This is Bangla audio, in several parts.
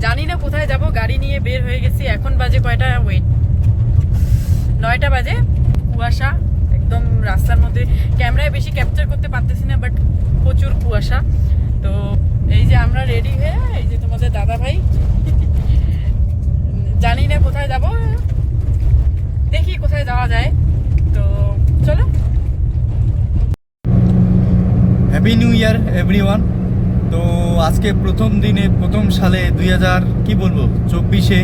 জানি না কোথায় যাব, গাড়ি নিয়ে বের হয়ে গেছি। এখন বাজে কয়টা? ওয়েট, 9টা বাজে। কুয়াশা একদম রাস্তার মধ্যে, ক্যামেরায় বেশি ক্যাপচার করতে পারতেছি না, বাট প্রচুর কুয়াশা। তো এই যে আমরা রেডি হয়ে, এই যে তোমাদের দাদা ভাই, জানি না কোথায় যাব, দেখি কোথায় যাওয়া যায়। তো চলো। Happy new year everyone. তো আজকে প্রথম দিনে, প্রথম সালে 2024-এ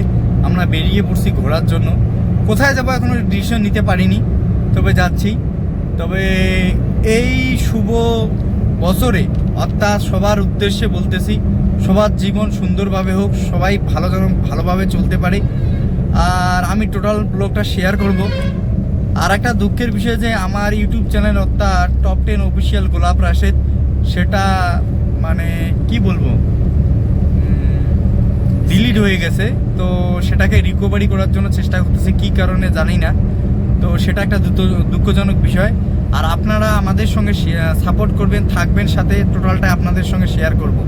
আমরা বেরিয়ে পড়ছি ঘোরার জন্য। কোথায় যাবো এখনো ডিসিশন নিতে পারিনি, তবে যাচ্ছি। তবে এই শুভ বছরে অর্থাৎ সবার উদ্দেশ্যে বলতেছি, সবার জীবন সুন্দরভাবে হোক, সবাই ভালোভাবে চলতে পারে। আর আমি টোটাল ব্লগটা শেয়ার করব। আর একটা দুঃখের বিষয় যে আমার ইউটিউব চ্যানেল অর্থাৎ টপ 10 অফিসিয়াল গোলাপ রাশেদ, সেটা মানে কি বলবো, ডিলিট হয়ে গেছে। তো সেটাকে রিকভারি করার জন্য চেষ্টা করতেছি, কী কারণে জানি না। তো সেটা একটা দুঃখজনক বিষয়। আর আপনারা আমাদের সঙ্গে সাপোর্ট করবেন, থাকবেন সাথে, টোটালটা আপনাদের সঙ্গে শেয়ার করব।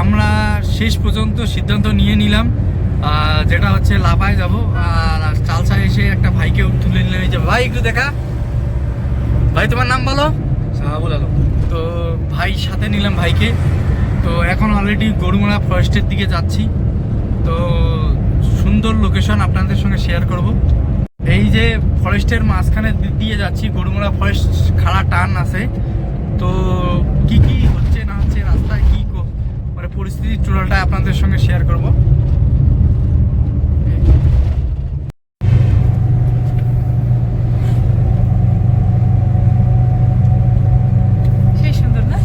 আমরা শেষ পর্যন্ত সিদ্ধান্ত নিয়ে নিলাম, যেটা হচ্ছে লাভায় যাব। আর চালসা এসে একটা ভাইকে তুলে নিলাম। এই যে ভাই, একটু দেখা ভাই, তোমার নাম বলো? শাহাবুল আলম। তো ভাই সাথে নিলাম ভাইকে। তো এখন অলরেডি গরুমারা ফরেস্টের দিকে যাচ্ছি। তো সুন্দর লোকেশন আপনাদের সঙ্গে শেয়ার করব। এই যে ফরেস্টের মাঝখানে দিয়ে যাচ্ছি, গরুমারা ফরেস্ট খাড়া টান আছে। তো কি কি হচ্ছে না হচ্ছে রাস্তায়, কি মানে পরিস্থিতি, টোটালটা আপনাদের সঙ্গে শেয়ার করব। সেই সুন্দর না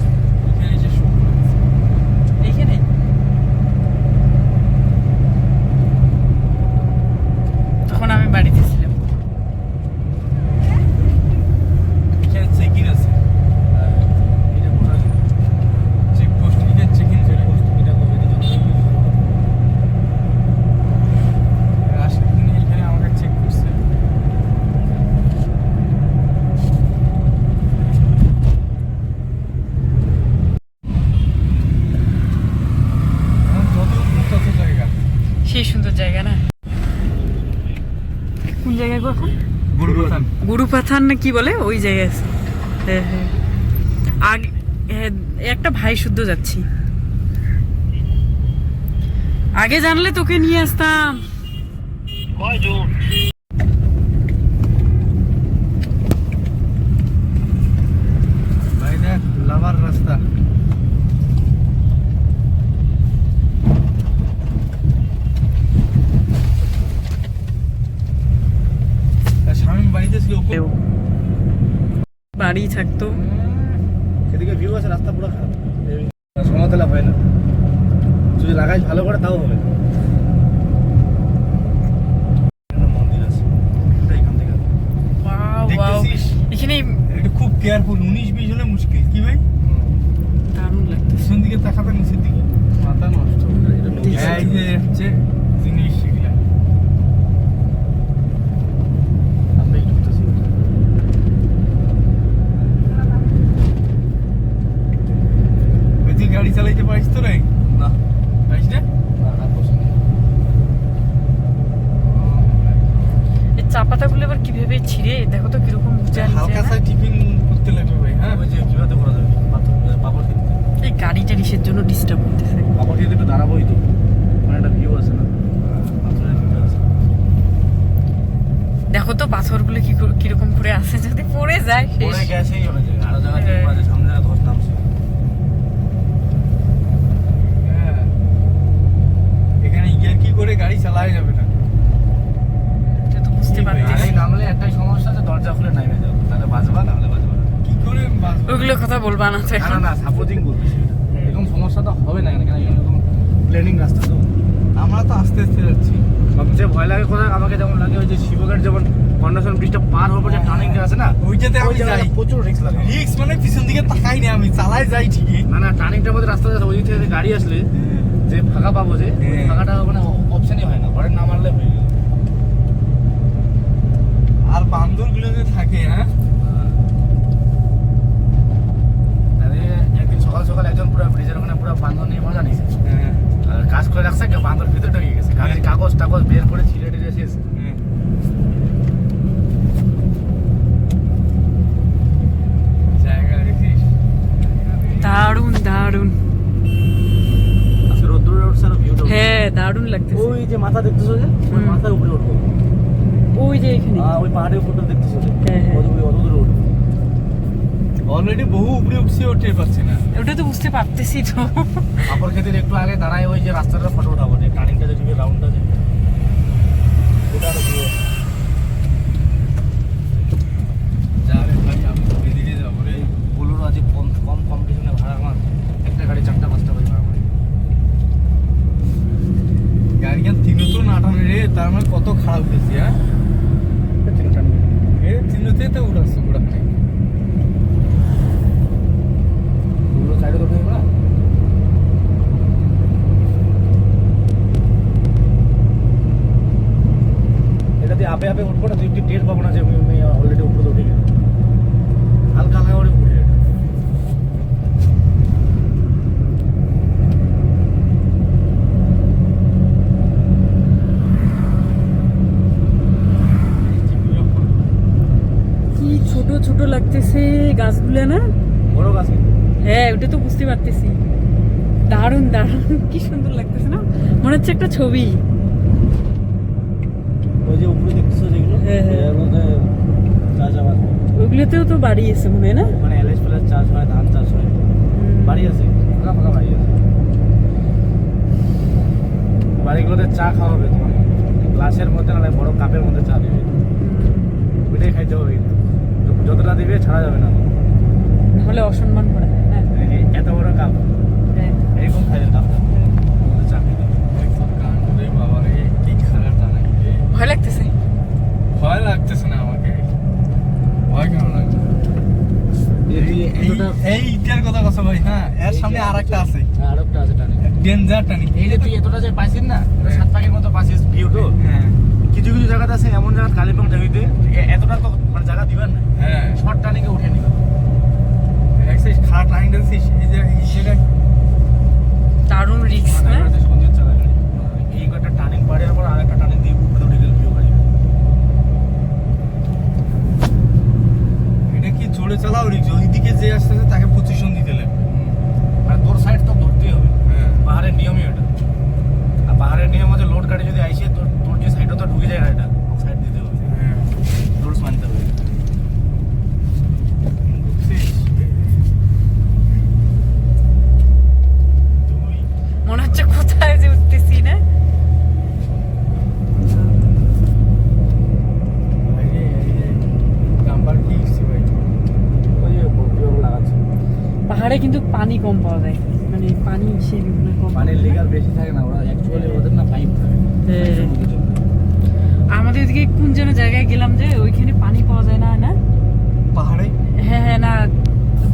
এইখানে? তখন আমি বাড়িতে ছিলাম। এখানে চেকিং আছে, চেকপোস্ট, এখানে চেকিং চেকপোস্ট। এটা কবে আসার দিনে এখানে আমাকে চেক করছে। যত জায়গা, সেই সুন্দর জায়গা না? কোন জায়গায় গো এখন? গুরুপাথান। গুরুপাথান না কি বলে ওই জায়গায় আছে। হ্যাঁ হ্যাঁ, আগে একটা ভাই শুদ্ধ যাচ্ছি। আগে জানলে তোকে নিয়ে আসতাম। ভাই দেখ, লাভার রাস্তা। শামীম বাড়িতে ছিল, বাড়ি থাকতো। সেদিকে ভিউ আছে, রাস্তা পুরো খারাপ, সমতলা হয় না। যদি লাগাই ভালো করে তাও হবে। মন্দির আছে এখান থেকে। ওয়াও ওয়াও, দেখতেছিস? এখানে একটু খুব কেয়ারফুল, 19-20 হলে মুশকিল। কি ভাই, দারুণ লাগতো। পিছন দিকে তাকাতে, নিচের দিকে মাথা নষ্ট। এই যে হচ্ছে জিনিস এগুলা। আমরা একটু ঢুকতেছি। ওই তুই গাড়ি চালাইতে পারিস তো রে? না পারিস না? আর বসে নেই। এই চা পাতাগুলো এবার কিভাবে ছিঁড়ে দেখো তো কিরকম উঁচা নিচে হালকা না? সাই টিফিন করতে লাগবে ভাই। হ্যাঁ, ওই যে কিভাবে করা যাবে, পাপড় খেতে। এই গাড়িটা কিসের জন্য ডিস্টার্ব করতেছে? পাপড় খেতে একটু দাঁড়াবোই তো, মানে একটা ভিউ আছে না, পাথরের ভিউ আছে। দেখো তো পাথরগুলো কিরকম করে আছে, যদি পড়ে যায় শেষ। পরে গেছেই অনেক জায়গায়, আরো জায়গা থেকে পড়ে যায়, সামনে জায়গা ধস নামছে। হ্যাঁ, এখানে গিয়ে কি করে গাড়ি চালাই যাবে না। এটা তো বুঝতে পারছি। গাড়ি নামলে একটাই সমস্যা, যে দরজা খুলে নামে যাও, তাহলে বাজবা, নাহলে বাজবা না। কি করে বাঁচবো? ওইগুলো কথা বলবা না তো না এখন। না না, সাপোর্টিং বলবি সেটা। এরকম সমস্যা তো হবে না, কেন এরকম প্ল্যানিং রাস্তা তো। আমরা তো আস্তে আস্তে যাচ্ছি। সবচেয়ে ভয় লাগে কোথায় আমাকে, যেমন লাগে ওই যে শিবঘাট, যেমন কন্ডাকশন ব্রিজটা পার হওয়ার পর যে টার্নিংটা আছে না, ওইটাতে আমি ওই জায়গাটা যাই। প্রচুর রিস্ক লাগে। রিক্স মানে পিছন দিকে তাকাই না, আমি চালাই যাই ঠিকই। না টার্নিংটার মধ্যে রাস্তা আছে, ওই দিক থেকে গাড়ি আসলে যে ফাঁকা পাবো, যে ওই হ্যাঁ। ফাঁকাটা মানে অপশনই হয় না, ঘরে না মারলে হয়ে গেল। আর বান্দর গুলো যে থাকে, হ্যাঁ আরে একদিন সকাল সকাল একজন পুরো ব্রিজের ওখানে পুরো বান্দর নিয়ে মজা নিয়েছে, আর কাজ করে রাখছে, কেউ বান্দর ভিতরে ঢুকে গেছে, গাড়ির কাগজ টাগজ বের করে ছিঁড়ে টিড়ে শেষ। জায়গা দেখিস। দারুণ দারুণ। আজকে রোদ্দুরে উঠছে আর ভিউটা, হ্যাঁ দারুণ লাগতেছে। ওই যে মাথা দেখতেছো যে, ওই হুম। মাথার উপরে উঠবো, ওই যে এখানে ওই পাহাড়ের উপরটা দেখতেছো যে, হ্যাঁ, হ্যাঁ। অত দূরে উঠবো। অলরেডি বহু উপরে উঠছি, ওঠে পারছি না। ওটা তো বুঝতে পারতেছি তো। কাপড় খেতে একটু আগে দাঁড়ায়, ওই যে রাস্তাটা ফটো উঠাবো, যে টার্নিংটা যে ঢুকে রাউন্ডটা যে, ওটা আরো ভিউ। যাবে ভাই, আমি তো এদিকে যাবো রে। বোলেরো আজ কম কিছু না ভাড়া, আমার একটা গাড়ি 4টা-5টা করে ভাড়া করে। গাড়ি কেন তিনও তো না টানে রে, তার মানে কত খারাপ হয়েছে। হ্যাঁ তিনতে তো উড়াচ্ছে উড়াচ্ছে। বোলেরো সাইডে তো উঠে না, এটা দিয়ে আপে আপে উঠবো না, তুই একটু টের পাবো না যে আমি অলরেডি উপরে উঠে গেছি, হালকা হালকা করে উঠে। কি ছোট ছোট লাগতেছে গাছগুলো না? বড় গাছ কিন্তু, হ্যাঁ ওটা তো বুঝতে পারতেছি। দারুণ দারুণ, কি সুন্দর লাগতেছে না, মনে হচ্ছে একটা ছবি। ওই যে উপরে দেখতেছো যেগুলো, হ্যাঁ, হ্যাঁ। এর মধ্যে চাষাবাদ হয়। ওইগুলোতেও তো বাড়ি আছে মনে হয় না? ওখানে এলাচ ফেলাচ চাষ হয়, ধান চাষ হয়, বাড়ি আছে, ফাঁকা ফাঁকা বাড়ি আছে। বাড়িগুলোতে চা খাওয়াবে তোমার, গ্লাসের মধ্যে না বড় কাপের মধ্যে চা দেবে, ওইটাই খাইতে হবে কিন্তু, যতটা দিবে ছাড়া যাবে না। নাহলে অসম্মান করা হয়। হ্যাঁ এই এত বড় কাপ, হ্যাঁ। এরকম খাইলে কাপটা মধ্যে চা খেতে হবে। একদম কান রে বাবা রে, কি খারাপ টানে। ভয় লাগতেছে। ভয় লাগতেছে না আমাকে, ভয় কেন লাগছে? এই ইটার কথা কথা ভাই। হ্যাঁ, এর সামনে আরেকটা আছে, আরেকটা আছে টানি, ডেঞ্জার টানি। এই যে তুই এতটা যে পাইছিস না, এটা 7 পাকের মতো পাইছিস ভিউ তো। হ্যাঁ কিছু কিছু জায়গাতে আছে এমন জায়গা, কালিম্পং ঢাবিতে এতটা তো মানে জায়গা দিবেন না, হ্যাঁ, শর্ট টানিকে উঠে নিবে। দেখছিস খারাপ টানি দেখছিস, এই যে সেটা দারুণ রিক্স না? সঞ্জিত চালা গাড়ি, এই একটা টার্নিং পাড়ার পর আরেকটা টার্নিং দিয়ে উপরে উঠে গেল ভিউ গাড়ি। এটা কি জোরে চালাও রিক্স, ওইদিকে যে আসতেছে তাকে পজিশন দিতে লাগবে। আর তোর সাইড তো ধরতেই হবে, হ্যাঁ পাহাড়ের নিয়মই এটা। আর পাহাড়ের নিয়ম হচ্ছে লোড গাড়ি যদি আইসে তোর যে সাইডে তো ঢুকে যায় গাড়িটা, সাইড দিতে হবে, হ্যাঁ রুলস মানতে হবে। মনে হচ্ছে কোথায় যে উঠতেছি না? ওই যে বক্রিও লাগাচ্ছে, পাহাড়ে কিন্তু পানি কম পাওয়া যায়, মানে পানি সে বিভিন্ন কম পানির পাওয়া যায়। লিগার বেশি থাকে না, ওরা অ্যাকচুয়ালি ওদের না পাইপ থাকে। হ্যাঁ। আমাদের ওদিকে কোন যেন জায়গায় গেলাম যে ওইখানে পানি পাওয়া যায় না, না? পাহাড়ে হ্যাঁ হ্যাঁ, না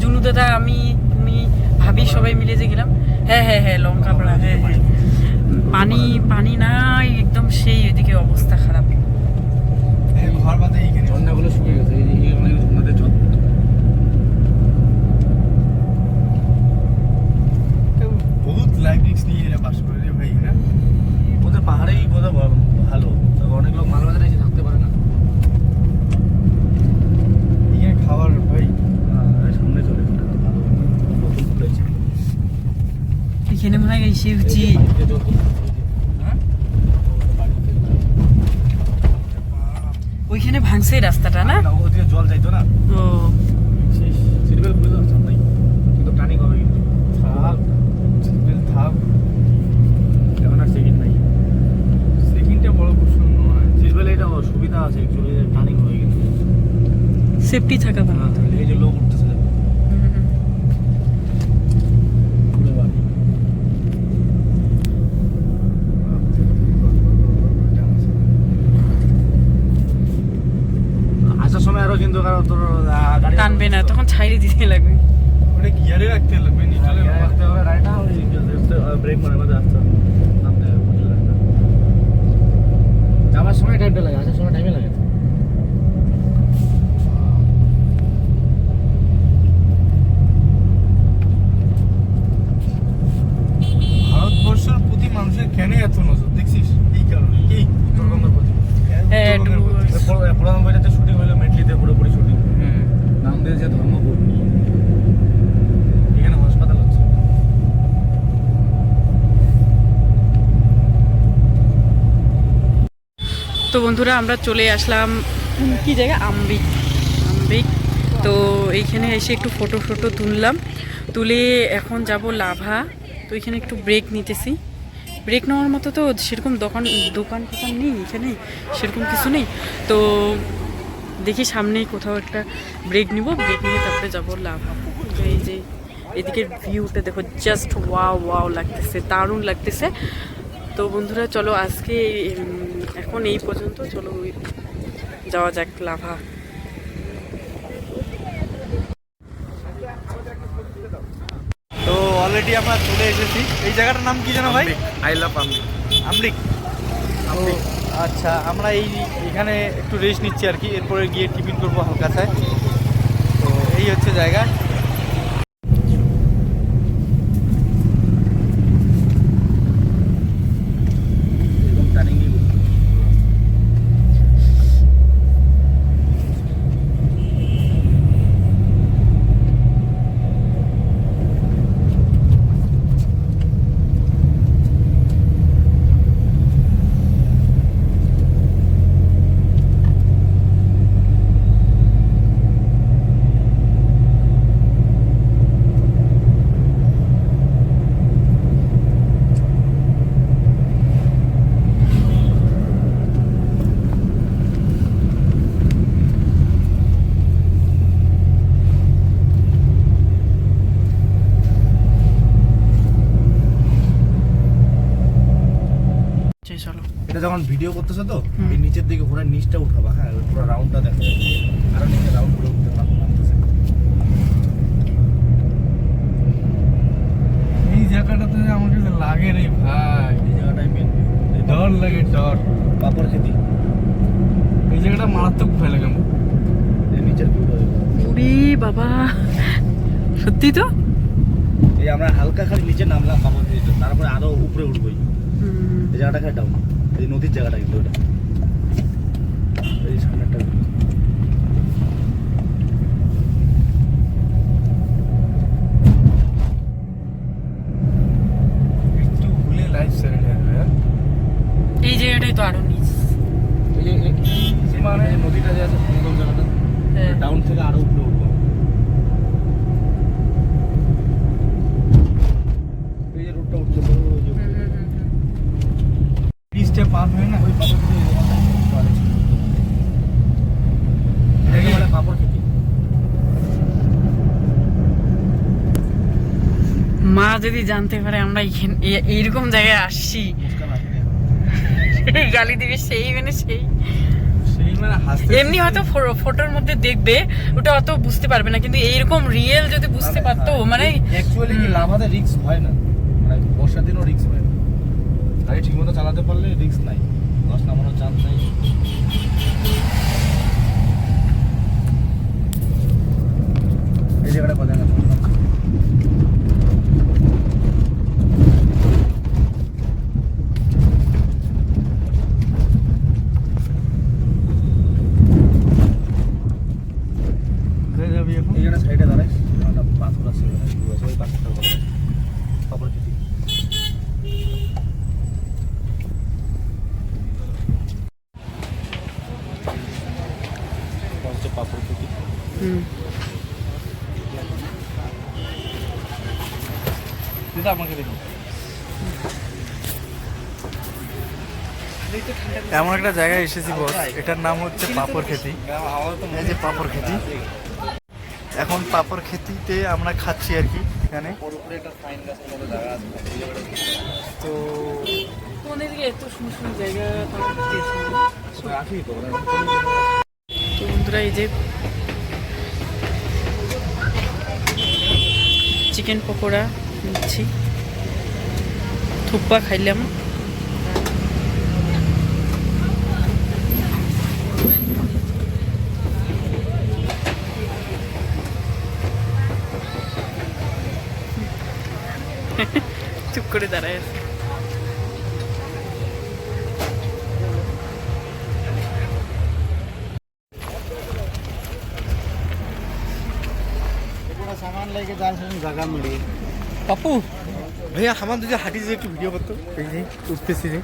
জুনু দাদা, আমি, তুমি, ভাবি সবাই মিলে যে গেলাম। হ্যাঁ হ্যাঁ হ্যাঁ, লঙ্কা পাড়া। হ্যাঁ হ্যাঁ, পানি পানি নাই একদম, সেই ওইদিকে অবস্থা খারাপ। ঘর বাদে এইখানে ঝর্ণাগুলো শুকিয়ে গেছে, এই অনেক ঝর্ণাতে জল। বহুত লাইফ রিস্ক নিয়ে এরা বাস করে রে ভাই। না ওদের পাহাড়েই বোধহয় ভালো, তবে অনেক লোক মালবাজারে এসে থাকতে পারে না। এখানে খাবার ভাই সামনে চলে গেছে, ভালো নতুন খুলেছে। এখানে মনে হয় এসে উঠছি। হ্যাঁ ওইখানে ভাঙছে এই রাস্তাটা না? ওদিকে জল যাইতো না, ও সিটবেল খুলে দাও, চাপ নাই, কিন্তু টার্নিং হবে কিন্তু। থাক, এখন আর সেকেন্ড নাই, সেকেন্ডটা বড় প্রশ্ন নয়। সিটবেল এটা সুবিধা আছে, অ্যাকচুয়ালি টার্নিং হয়ে গেছে। সেফটি থাকা ভালো। এই যে লোক উঠতেছে ঘুরে বাড়ি। কিন্তু কারণ তোর গাড়ি টানবে না, তখন ছাইড়ে দিতে লাগবে। ওটা গিয়ারে রাখতে লাগবে, নিউট্রালে রাখতে হবে গাড়িটা, ওই ব্রেক মানে মধ্যে আসতে হবে, নামতে হবে বুঝলে একটা। যাওয়ার সময় টাইমটা লাগে, আসার সময় টাইমে লাগে। ভারতবর্ষের প্রতি মানুষের কেন এত নজর দেখছিস? এই কারণে কি উত্তরবঙ্গের প্রতি হ্যাঁ, প্রধান বইটাতে শুটিং হলো, মেটলিতে পুরোপুরি শুটিং। নাম দিয়েছে ধর্মপুর, এখানে হাসপাতাল হচ্ছে। তো বন্ধুরা আমরা চলে আসলাম কি জায়গা, আমবিক। তো এইখানে এসে একটু ফটো তুললাম, তুলে এখন যাব লাভা। তো এখানে একটু ব্রেক নিতেছি। ব্রেক নেওয়ার মতো তো সেরকম দোকান নেই এখানে, সেরকম কিছু নেই। তো দেখি সামনেই কোথাও একটা ব্রেক নিব, ব্রেক নিয়ে তারপরে যাবো লাভা। এই যে এদিকের ভিউটা দেখো, জাস্ট ওয়াও লাগতেছে, দারুণ লাগতেছে। তো বন্ধুরা চলো আজকে এখন এই পর্যন্ত, চলো যাওয়া যাক লাভা। তো অলরেডি আমরা চলে এসেছি। এই জায়গাটার নাম কি জানো ভাই? আই লাভ আমলিক। আমলিক। আচ্ছা, আমরা এখানে একটু রেস্ট নিচ্ছি আর কি, এরপরে গিয়ে টিফিন করবো হালকা চায়। তো এই হচ্ছে জায়গা। চলো এটা যখন ভিডিও করতেছো তো এই নিচের দিকে পুরো নিচটা উঠাবা, হ্যাঁ পুরো রাউন্ডটা দেখা যাবে, আর নিচে রাউন্ড করে উঠতে নামতেছে। এই জায়গাটাতে আমাকে লাগে রে ভাই, এই জায়গাটাই মেন ডর লাগে, ডর। পাপড় খেতি, এই জায়গাটা মারাত্মক ভয় লাগে আমার। এই নিচের ভিউটা উড়ি বাবা, সত্যি তো। এই আমরা হালকা খালি নিচে নামলাম পাপড় খেতে, তারপরে আরো উপরে উঠবই। এই জায়গাটা খালি ডাউন, এই নদীর জায়গাটা কিন্তু ওটা, এই সামনেরটা একটু ভুলে লাইফ সেরে যাবে। এই জায়গাটাই তো আরো নিচ। মানে নদীটা যে আছে সুন্দর জায়গাটা, হ্যাঁ। ডাউন থেকে আরো উপরে উঠবো। এই যে রোডটা উঠছে তো, ওই যে ব্রিজটা পার হয় না, ওই পাপড় খেতে এটাকে বলে পাপড় খেতে। মা যদি জানতে পারে আমরা এইরকম জায়গায় আসছি, মুস্কান আসে না। গালি দিবে সেই সেই। সেই মানে হাসতে এমনি হয়তো ফটোর মধ্যে দেখবে, ওটা অত বুঝতে পারবে না, কিন্তু এইরকম রিয়েল যদি বুঝতে পারতো, মানে অ্যাকচুয়ালি কি লাভাতে রিস্ক হয় না, মানে বর্ষার দিনও রিস্ক হয় না। গাড়ি ঠিকমতো চালাতে পারলে রিস্ক নাই, বাস নামানোর চান্স নাই। এই জায়গাটা কথা না কোথায় যাবি এখন? এই জায়গাটা সাইডে দাঁড়ায়, একটা পাথর আছে, ওই পাথরটা বলে পাপড় খেতে। হচ্ছে পাপড় খেতে। দিদা আমাকে দেখুন, এমন একটা জায়গায় এসেছি বস, এটার নাম হচ্ছে পাপড় খেতি। এই যে পাপড় খেতি, এখন পাপড় খেতিতে আমরা খাচ্ছি আর কি এখানে। তো তোমাদের দিকে এত সুন্দর সুন্দর জায়গা। তো বন্ধুরা এই যে চিকেন পকোড়া নিচ্ছি, থুপ্পা খাইলাম। চুপ করে দাঁড়ায় আছে। सामान लेके जा जगह मिली পাপু ভাইয়া আমার যদি হাঁটি যে একটু ভিডিও করতো, এই যে উঠতেছি যে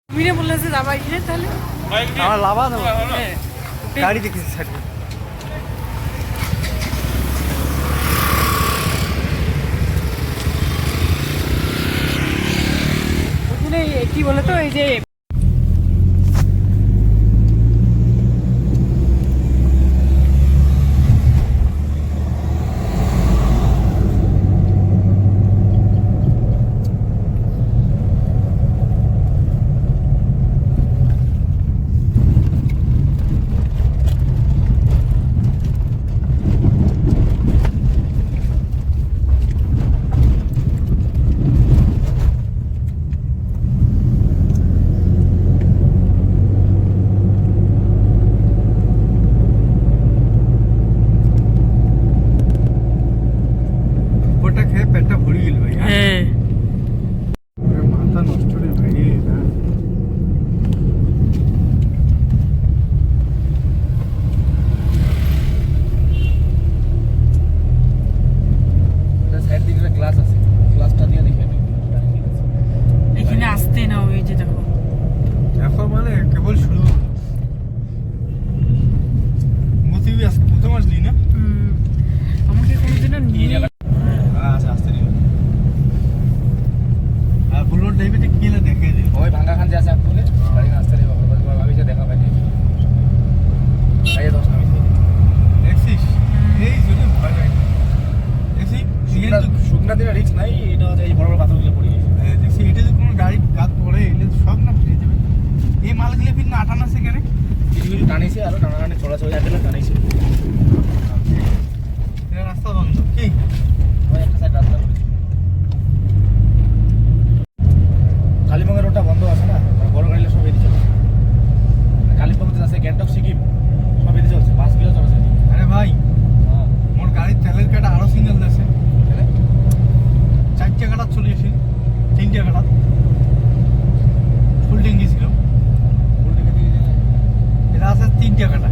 মিনে বললে যে যাবা এখানে, তাহলে আমার লাভা দেবো হ্যাঁ গাড়ি দেখেছি সাইড ওখানে কি বলে তো, এই যে টানিছে আর টানাটানি চলাচল যাবে না টানিছে এটা রাস্তা বন্ধ কি ওই একটা সাইড রাস্তা করেছে কালিম্পংয়ের রোডটা বন্ধ আছে না মানে বড় গাড়িগুলো সব এদিকে চলছে কালিম্পং থেকে আছে গ্যাংটক সিকিম সব এদিকে চলছে বাসগুলো চলছে আরে ভাই হ্যাঁ মোর গাড়ির তেলের কাটা আরো সিঙ্গেল আছে তাহলে 4 টাকাটা চলে এসে 3 টাকাটা ফুল ট্যাঙ্কি ছিল ফুল দিকে দিয়ে এটা আছে 3 টাকাটা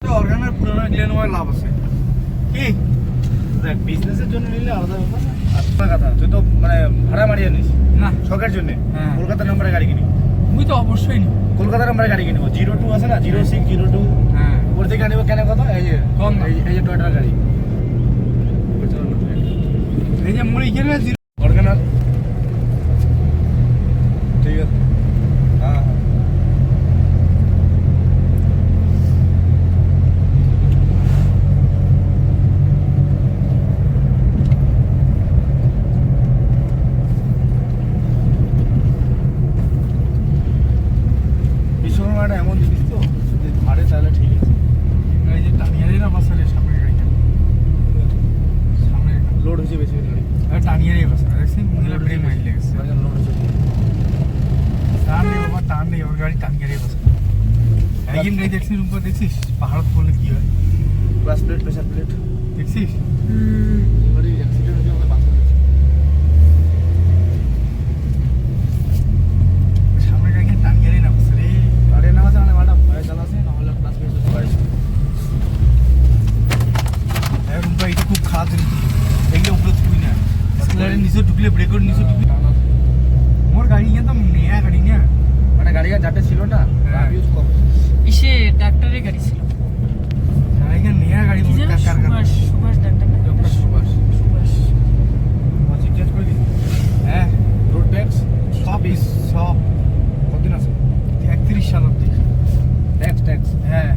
অর্গানের পুরোনো গিলে নেওয়ার লাভ আছে কি দেখ বিজনেসের জন্য নিলে আলাদা ব্যাপার আর কথা তুই তো মানে ভাড়া মারিয়ে নিস না শখের জন্য হ্যাঁ। কলকাতার নাম্বারে গাড়ি কিনি মুই তো অবশ্যই নি কলকাতার নাম্বারে গাড়ি কিনবো 02 আছে না 06 02 হ্যাঁ ওর থেকে আনিব কেন কথা এই যে কম দাম। এই যে টয়োটার গাড়ি এই যে মুড়ি খেলে অর্গানার ঠিক আছে হ্যাঁ হ্যাঁ বিশ্বকর্মাটা এমন জিনিস তো যদি ধারে তাহলে ঠিক আছে এই যে টানিয়ারি না বাসারে সামনের গাড়িটা সামনে লোড হয়েছে বেশি গাড়ি টানিয়ারি বাসা দেখছি মহিলা ব্রেক মাইল লেগেছে লোড হয়েছে টান নেই বাবা টান নেই ওর গাড়ি টানিয়ারি বাসা একদিন গাড়ি দেখছিস রুম্পা দেখছিস পাহাড় পড়লে কি হয় ক্লাস প্লেট প্রেসার প্লেট দেখছিস গাড়ি অ্যাক্সিডেন্ট হয়ে আমাকে বাঁচানো সামনের গাড়ি টানিয়ারি না বাসা রে গাড়ি না আছে মানে ম্যাডাম গাড়ি চালাছে না হলে ক্লাস প্লেট হতে পারে রুম্পা এটা খুব খারাপ জিনিস এগুলো উপরে তুই না স্কুলারের নিচে ঢুকলে ব্রেকের নিচে ঢুকলে মোর গাড়ি কিন্তু নেয়া গাড়ি না মানে গাড়ি যাতে ছিল না হ্যাঁ। ইউজ কম ইসে ডাক্তারের গাড়ি ছিল গাড়ি নেয়া গাড়ি কি যেন কার সুভাষ সুভাষ ডাক্তার না ডক্টর সুভাষ সুভাষ মাসিক চেঞ্জ করে দিন হ্যাঁ রোড ট্যাক্স সব কতদিন আছে 31 সাল অব্দি ট্যাক্স ট্যাক্স হ্যাঁ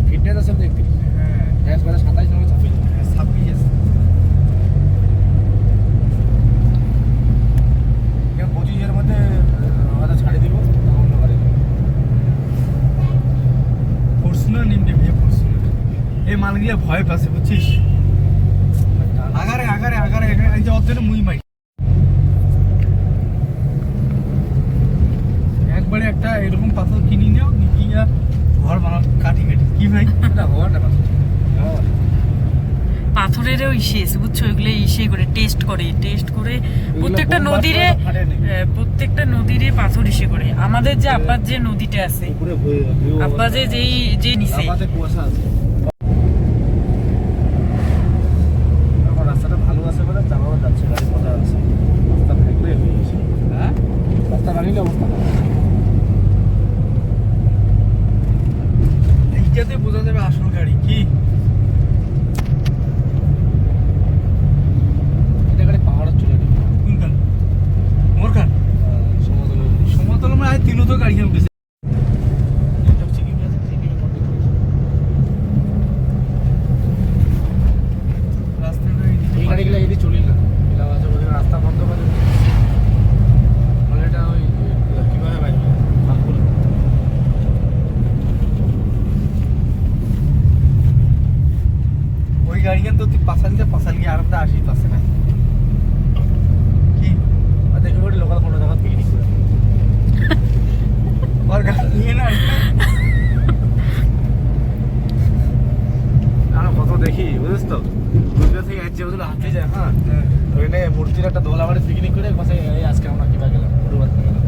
ফিটনেস আছে 31 হ্যাঁ ট্যাক্স মানে 27 নম্বর 26 26 আছে কেন 25 এর মধ্যে আদা ছাড়ে দিব অন্য গাড়ি ফরচুনার নিমবে ভাই ফরচুনার এই মালগুলো ভয় পাচ্ছে বুঝছিস আগারে আগারে আগারে এই যে অতরে মুই মাই একবারে একটা এরকম পাথর কিনে নাও নিয়ে ঘর বানাও কাটি কাটি কি ভাই এটা হওয়ার না পাশে পাথরেরও ইসে আছে বুঝছো ওইগুলো ইসে করে টেস্ট করে প্রত্যেকটা নদীরে প্রত্যেকটা নদীরে পাথর ইসে করে আমাদের যে আব্বার যে নদীটা আছে উপরে আব্বা যে নিচে আমাদের কুয়াশা আছে আমার রাস্তাটা ভালো আছে বলে যাওয়া যাচ্ছে গাড়ি মজা আছে রাস্তা থাকলে হয়ে গেছে হ্যাঁ রাস্তা ভাঙিলে অবস্থা এইটাতে বোঝা যাবে আসল গাড়ি কি এটা গাড়ি পাহাড়ের চলে যাবে কোনখান মোর খান সমতল সমতল মানে আজ তিনও তো গাড়ি উঠেছে রাস্তাটা এই গাড়িগুলো এদিকে চলিল না এগুলো আছে ওদের রাস্তা বন্ধ করে মানে এটা ওই কিভাবে বাইক ভাগগুলো ওই গাড়ি কিন্তু তুই পাশাল গিয়ে আর একটা আসি পাশে না কি আর দেখি ওটা লোকাল কোনো জায়গা পিকনিক করে ওর গাড়ি নিয়ে না আমরা কত দেখি বুঝিস তো গুজরাট থেকে আসছে বুঝলো হাঁটতে যায় হ্যাঁ ওইখানে মূর্তির একটা দোলা বাড়ি পিকনিক করে পাশে এই আজকে আমরা কিবা গেলাম গুরুবার গেলাম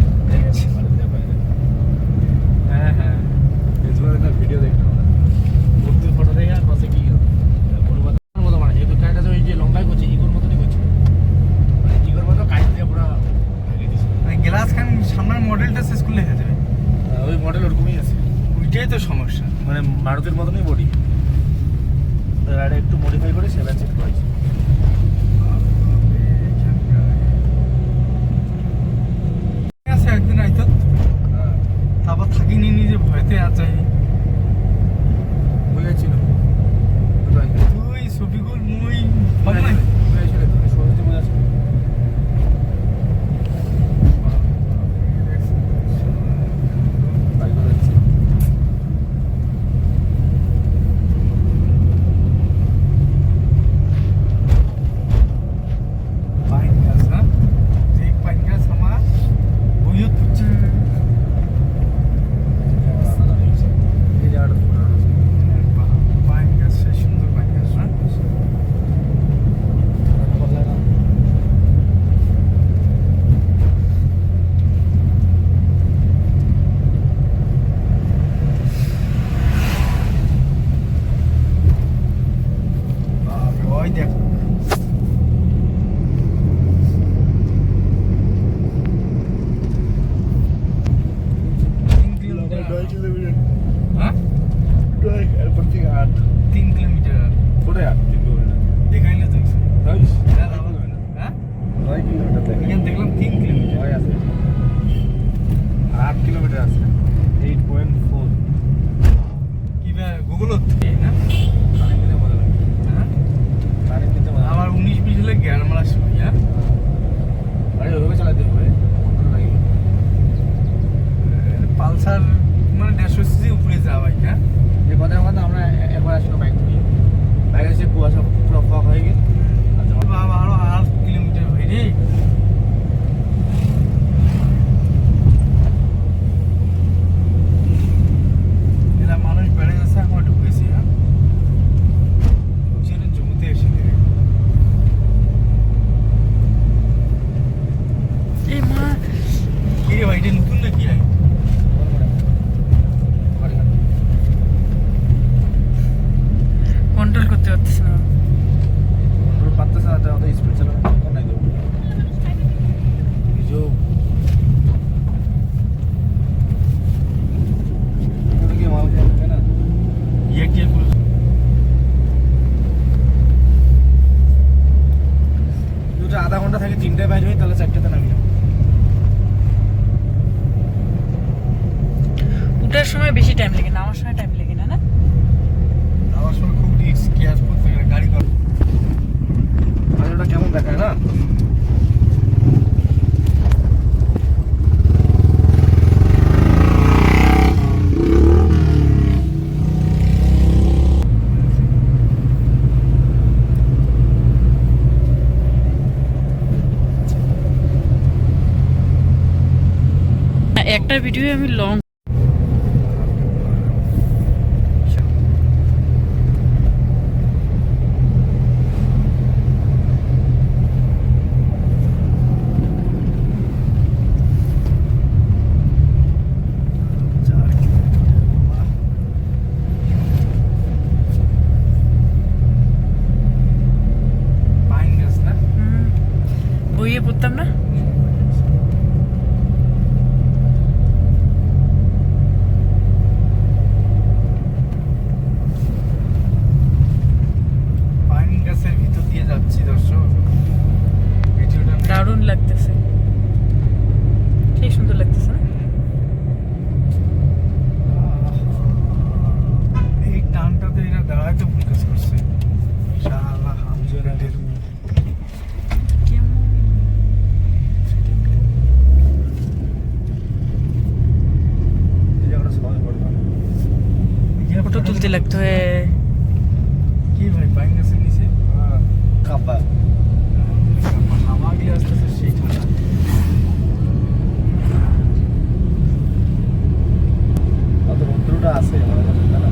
হ্যাঁ হ্যাঁ ফেসবুকে একটা ভিডিও দেখলাম আমরা মূর্তির ফটো দেখে আর পাশে কি গুরুবার মতো মানে যেহেতু কাজটা ওই যে লম্বাই করছে ইগোর মতনই করছে মানে ইগোর মতো কাজ দিয়ে পুরো ভাগে দিচ্ছে গ্লাস খান সামনের মডেলটা শেষ করলে হয়ে যাবে ওই মডেল ওরকমই আছে ওইটাই তো সমস্যা মানে মারুতির মতনই বডি গাড়ি একটু মডিফাই করে 7 সিট করেছে আছে একদিন আইতো হ্যাঁ তারপর থাকিনি নিজে ভয়তে আছে হয়ে গেছিল কোথায় তুই শফিকুল মুই হয়ে গেছিল তুমি সরস্বতী পূজা ছিল বাইক যাচ্ছে পাইন গাছ না যে পাইন গাছ আমার বইও তুলছে এই জায়গাটা পুরানো পাইন গাছ সে সুন্দর পাইন গাছ না বাপরে, ওই দেখ হ্যাঁ 3 কিলোমিটার দেখাইলে তো হ্যাঁ এখানে দেখলাম 3 কিলোমিটার 8 কিলোমিটার আছে 8.4 কি গুগল না হ্যাঁ আমার 19-20 হলে জ্ঞান মারা সময় হ্যাঁ গাড়ি ওইভাবে চালাতে হবে পালসার মানে 150 সিসি উপরে যাওয়া বাইক হ্যাঁ এই কথার কথা আমরা একবার আসলে বাইক নিয়ে বাইক এসে কুয়াশা পুরো ফক হয়ে গেল বাবা আরো 8 কিলোমিটার হয়ে রে এরা মানুষ বেড়ে যাচ্ছে এখন একটু বেশি হ্যাঁ লোকজনের জমিতে এসে গেলে এই মা কি রে ভাই এটা নতুন নাকি আই কন্ট্রোল করতে পারতেছি না পারতেছে না তো স্পিড চালানো নাই দেবো जो কি মাল খাবে না ये क्या बोल যদি আধা ঘন্টা থাকে 3টায় বাইরে হই তাহলে 4টাতে নামি উঠার সময় বেশি টাইম লাগে না আমার সময় টাইম লাগে না না আমার সময় খুব রিস্ক কেয়ার করতে গেলে গাড়ি কর আর ওটা কেমন দেখায় না একটা ভিডিও আমি লং পাইন গাছ না বইয়ে পড়তাম না পাইন গাছের ভিতর দিয়ে যাচ্ছি দর্শক ভিডিওটা দারুণ লাগতেছে সেই সুন্দর লাগতেছে না এই টানটাতে এরা দাঁড়াইতে ভুল কাজ করছে শালা হামজোরাটের কেমন এই জায়গাটা সবাই পড়ে না ফটো তুলতে লাগতো কি ভাই পাইন গাছের নিচে কাপা হাওয়া গিয়ে আসতেছে সেই ঠান্ডা অত রৌদ্রটা আছে আমার কাছে না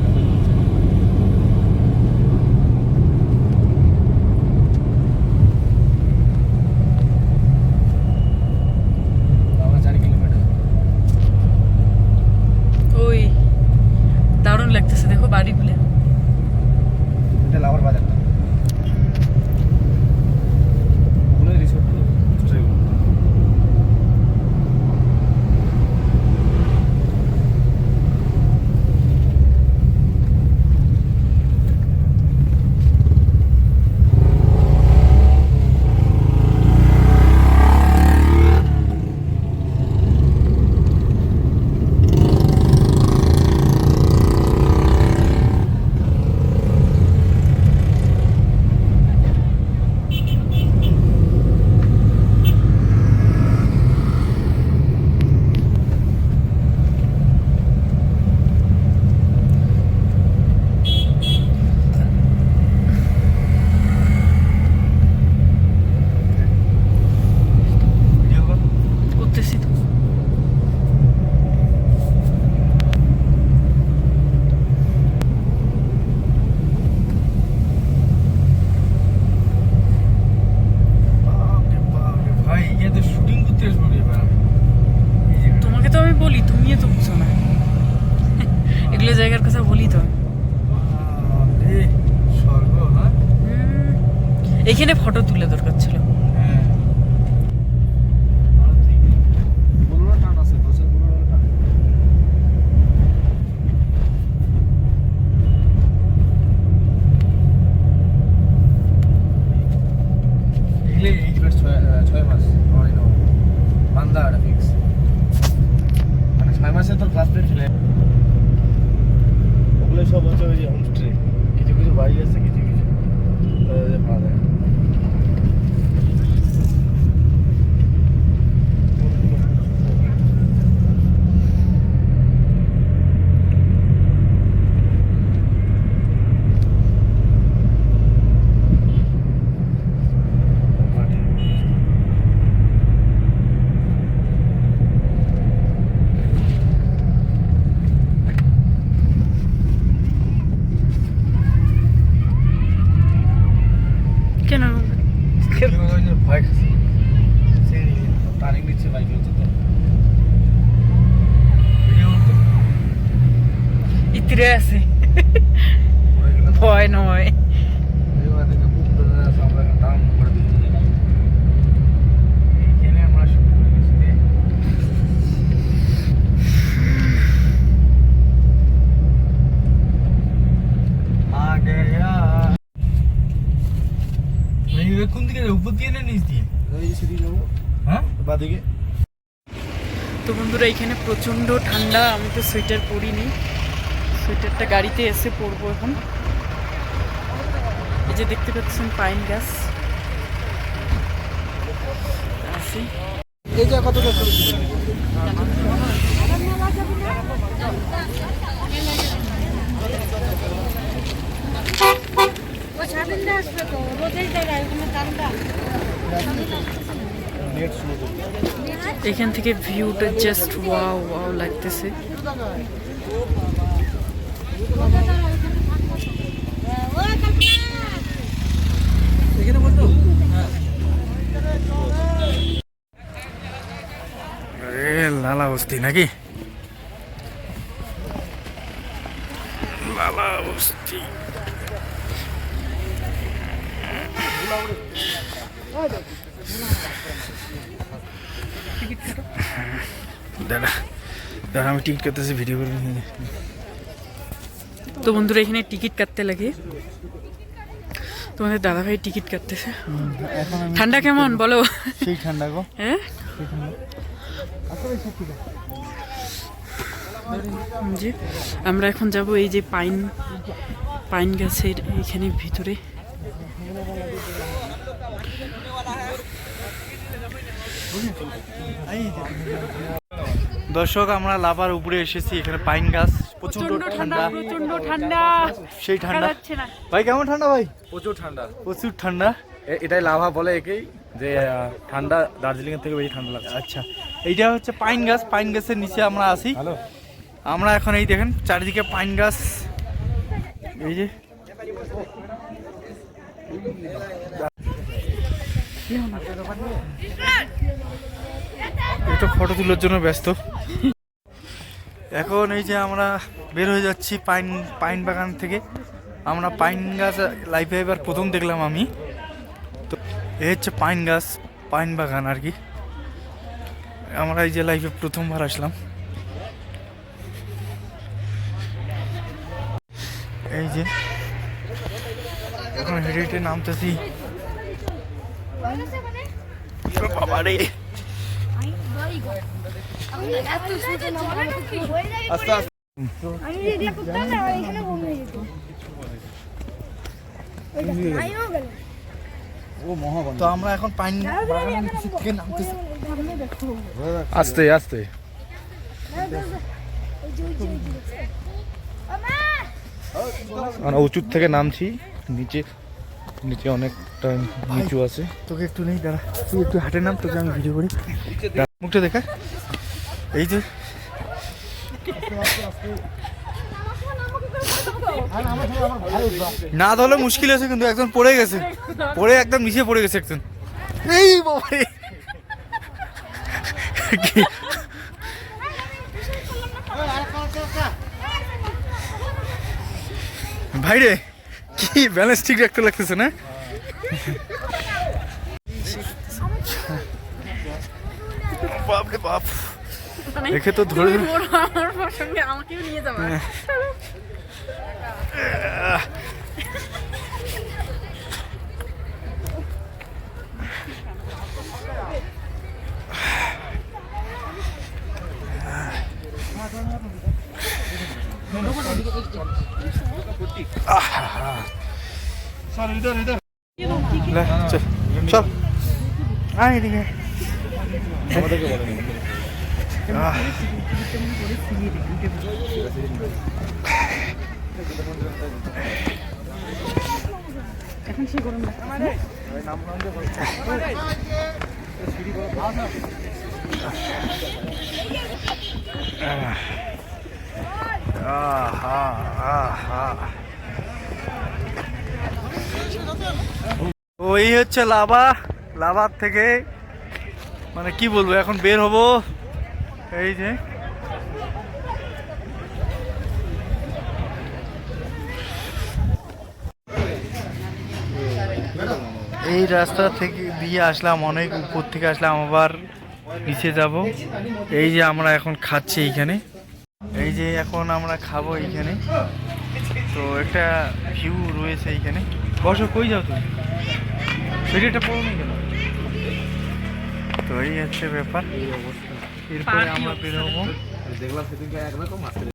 আমরা 4 কিলোমিটার ওই দারুণ লাগতেছে দেখো বাড়িগুলো এটা লাভার বাজারটা ওগুলো রিসোর্টগুলো হোস্টেলগুলো এখানে ফটো তুলে দরকার ছিল। হ্যাঁ বুলুরা টান আছে, দোষের বুলুরা টান। এগুলো এইচ ব্যাট 6 মাস হয় না, বান্দা এটা ফিক্স, মানে 6 মাসে তোর ক্লাস প্লেট ফেলে। ওগুলো সব হচ্ছে ওই যে হোমস্টে, কিছু কিছু বাড়ি আছে, কিছু কিছু ভাড়া দেয়। কেন ভয় খাচ্ছে, টার্নিং দিচ্ছে বাইক হচ্ছে তো ইতিরে আছে, পড়ে গেলে ভয় নয়। দাম করে দিচ্ছি। এইখানে আমরা শুরু করে গেছি রে। কোন দিকে উপর দিয়ে না নিচ দিয়ে? এই সিঁড়ি যাবো, হ্যাঁ বাদিকে। তো বন্ধুরা এখানে প্রচণ্ড ঠান্ডা, আমি তো সোয়েটার পরিনি, সোয়েটারটা গাড়িতে এসে পরবো এখন। এই যে দেখতে পাচ্ছেন পাইন গাছ আছে। এই যে কতটা সরু নেট স্লো করবে। এখান থেকে ভিউটা জাস্ট ওয়াও ওয়াও লাগতেছে। লালা বস্তি নাকি? লালা বস্তি দাদা দাদা আমি টিকিট কাটতেছি, ভিডিও করে। তো বন্ধুরা এখানে টিকিট কাটতে লাগে, তোমাদের দাদা ভাই টিকিট কাটতেছে। ঠান্ডা কেমন বলো? সেই ঠান্ডা গো। হ্যাঁ জি, আমরা এখন যাব এই যে পাইন গাছের এখানে ভিতরে। দর্শক আমরা লাভার উপরে এসেছি, এখানে পাইন গাছ, প্রচন্ড ঠান্ডা, প্রচন্ড ঠান্ডা, সেই ঠান্ডা। যাচ্ছে না। ভাই কেমন ঠান্ডা ভাই? প্রচুর ঠান্ডা, প্রচুর ঠান্ডা। এটাই লাভা বলে একেই, যে ঠান্ডা দার্জিলিং এর থেকে বেশি ঠান্ডা লাগছে। আচ্ছা এইটা হচ্ছে পাইন গাছ, পাইন গাছের নিচে আমরা আছি। হ্যালো, আমরা এখন এই দেখেন চারিদিকে পাইন গাছ, এই যে একটু ফটো তোলার জন্য ব্যস্ত। এখন এই যে আমরা বের হয়ে যাচ্ছি পাইন বাগান থেকে। আমরা পাইন গাছ লাইফে এবার প্রথম দেখলাম আমি, তো এই হচ্ছে পাইন গাছ, পাইন বাগান আর কি। আমরা এই যে লাইফে প্রথমবার আসলাম। এই যে এখন হেঁটে হেঁটে নামতেছি। বাবা রে, আস্তে আস্তে। ও মহাবান। তো আমরা এখন পাইন বাগানের নিচে থেকে নামতেছি। আস্তে আস্তে। আমরা উঁচু থেকে নামছি, নিচে নিচে অনেকটা নিচু আছে। তোকে একটু নেই দাঁড়া, তুই একটু হাঁটে নাম, তোকে আমি ভিডিও করি। মুখটা দেখা, এই যে না ধরলে মুশকিল আছে, কিন্তু একজন পড়ে গেছে, পড়ে একদম নিচে পড়ে গেছে একজন। এই বাবা রে, ভাই রে কি ব্যালেন্স ঠিক রাখতে লাগতেছে না? বাপরে বাপ, মানে দেখে তো ধরে তুমি আমার সঙ্গে আমাকেও নিয়ে যাবে। লে, চল চল আয় এদিকে। আমাদেরকে বলেনি আহ, এখন সে গরম লাগছে। আহা, আহা। তো এই হচ্ছে লাভা, লাভার থেকে মানে কি বলবো, এখন বের হবো। এই যে এই রাস্তা থেকে দিয়ে আসলাম, অনেক উপর থেকে আসলাম, আবার নিচে যাব। এই যে আমরা এখন খাচ্ছি এইখানে, এই যে এখন আমরা খাবো এইখানে। তো একটা ভিউ রয়েছে এইখানে। বসো, কই যাও তুমি? ভিডিওটা পড়ো নি কেন? তো এই হচ্ছে ব্যাপার। এরপরে আমরা বেরোবো। দেখলাম সেদিনকে একরকম